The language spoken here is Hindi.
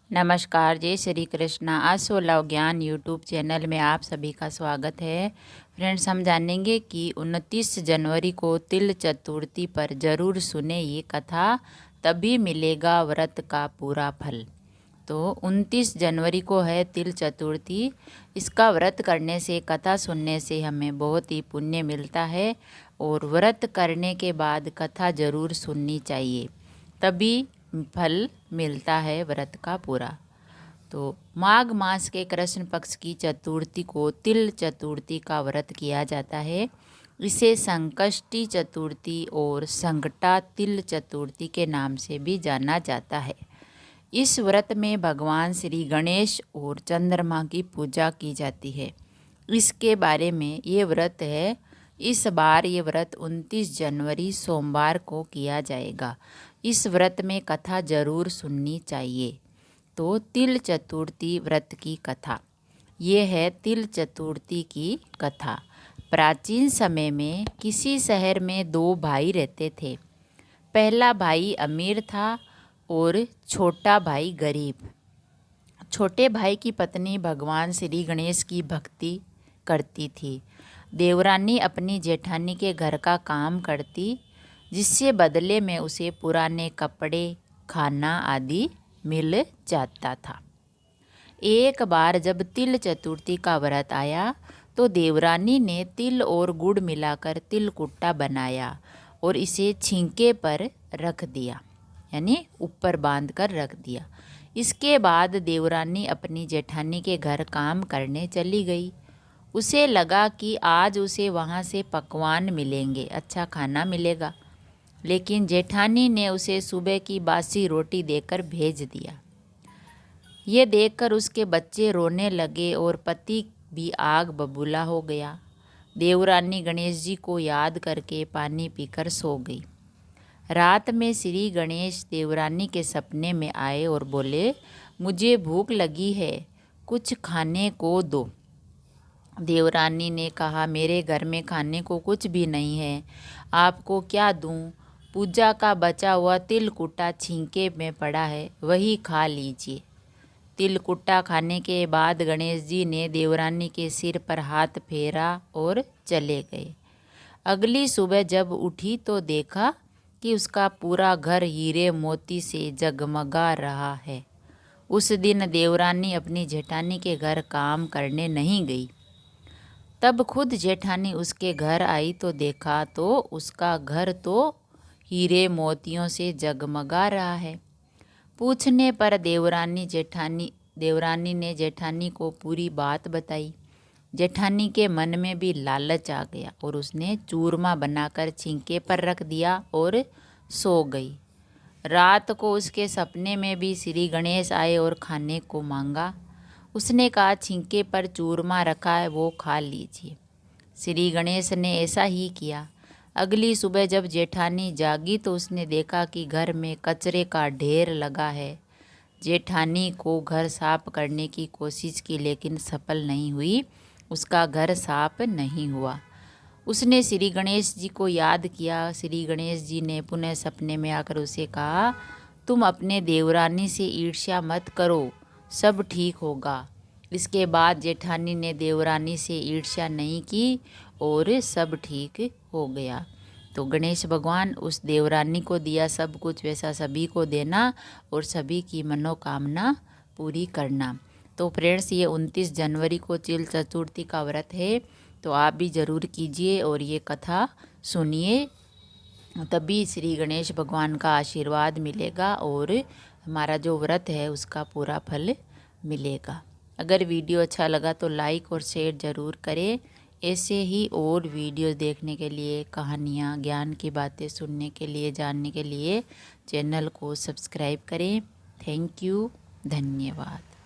नमस्कार, जय श्री कृष्णा। आज 16 ज्ञान यूट्यूब चैनल में आप सभी का स्वागत है। फ्रेंड्स, हम जानेंगे कि 29 जनवरी को तिल चतुर्थी पर जरूर सुने ये कथा, तभी मिलेगा व्रत का पूरा फल। तो 29 जनवरी को है तिल चतुर्थी। इसका व्रत करने से, कथा सुनने से हमें बहुत ही पुण्य मिलता है और व्रत करने के बाद कथा जरूर सुननी चाहिए, तभी फल मिलता है व्रत का पूरा। तो माघ मास के कृष्ण पक्ष की चतुर्थी को तिल चतुर्थी का व्रत किया जाता है। इसे संकष्टी चतुर्थी और संकटा तिल चतुर्थी के नाम से भी जाना जाता है। इस व्रत में भगवान श्री गणेश और चंद्रमा की पूजा की जाती है। इसके बारे में ये व्रत है, इस बार ये व्रत 29 जनवरी सोमवार को किया जाएगा। इस व्रत में कथा जरूर सुननी चाहिए। तो तिल चतुर्थी व्रत की कथा, ये है तिल चतुर्थी की कथा। प्राचीन समय में किसी शहर में दो भाई रहते थे। पहला भाई अमीर था और छोटा भाई गरीब। छोटे भाई की पत्नी भगवान श्री गणेश की भक्ति करती थी। देवरानी अपनी जेठानी के घर का काम करती, जिससे बदले में उसे पुराने कपड़े, खाना आदि मिल जाता था। एक बार जब तिल चतुर्थी का व्रत आया तो देवरानी ने तिल और गुड़ मिलाकर तिल कुट्टा बनाया और इसे छींके पर रख दिया, यानी ऊपर बांध कर रख दिया। इसके बाद देवरानी अपनी जेठानी के घर काम करने चली गई। उसे लगा कि आज उसे वहाँ से पकवान मिलेंगे, अच्छा खाना मिलेगा, लेकिन जेठानी ने उसे सुबह की बासी रोटी देकर भेज दिया। ये देखकर उसके बच्चे रोने लगे और पति भी आग बबूला हो गया। देवरानी गणेश जी को याद करके पानी पीकर सो गई। रात में श्री गणेश देवरानी के सपने में आए और बोले, मुझे भूख लगी है, कुछ खाने को दो। देवरानी ने कहा, मेरे घर में खाने को कुछ भी नहीं है, आपको क्या दूं? पूजा का बचा हुआ तिल कुट्टा छींके में पड़ा है, वही खा लीजिए। तिल कुट्टा खाने के बाद गणेश जी ने देवरानी के सिर पर हाथ फेरा और चले गए। अगली सुबह जब उठी तो देखा कि उसका पूरा घर हीरे मोती से जगमगा रहा है। उस दिन देवरानी अपनी जेठानी के घर काम करने नहीं गई। तब खुद जेठानी उसके घर आई तो देखा तो उसका घर तो हीरे मोतियों से जगमगा रहा है। पूछने पर देवरानी ने जेठानी को पूरी बात बताई। जेठानी के मन में भी लालच आ गया और उसने चूरमा बनाकर छींके पर रख दिया और सो गई। रात को उसके सपने में भी श्री गणेश आए और खाने को मांगा। उसने कहा, छींके पर चूरमा रखा है, वो खा लीजिए। श्री गणेश ने ऐसा ही किया। अगली सुबह जब जेठानी जागी तो उसने देखा कि घर में कचरे का ढेर लगा है। जेठानी को घर साफ करने की कोशिश की, लेकिन सफल नहीं हुई, उसका घर साफ नहीं हुआ। उसने श्री गणेश जी को याद किया। श्री गणेश जी ने पुनः सपने में आकर उसे कहा, तुम अपने देवरानी से ईर्ष्या मत करो, सब ठीक होगा। इसके बाद जेठानी ने देवरानी से ईर्ष्या नहीं की और सब ठीक हो गया। तो गणेश भगवान उस देवरानी को दिया सब कुछ, वैसा सभी को देना और सभी की मनोकामना पूरी करना। तो फ्रेंड्स, ये 29 जनवरी को तिल चतुर्थी का व्रत है, तो आप भी ज़रूर कीजिए और ये कथा सुनिए, तभी श्री गणेश भगवान का आशीर्वाद मिलेगा और हमारा जो व्रत है उसका पूरा फल मिलेगा। अगर वीडियो अच्छा लगा तो लाइक और शेयर ज़रूर करें। ऐसे ही और वीडियो देखने के लिए, कहानियाँ, ज्ञान की बातें सुनने के लिए, जानने के लिए चैनल को सब्सक्राइब करें। थैंक यू, धन्यवाद।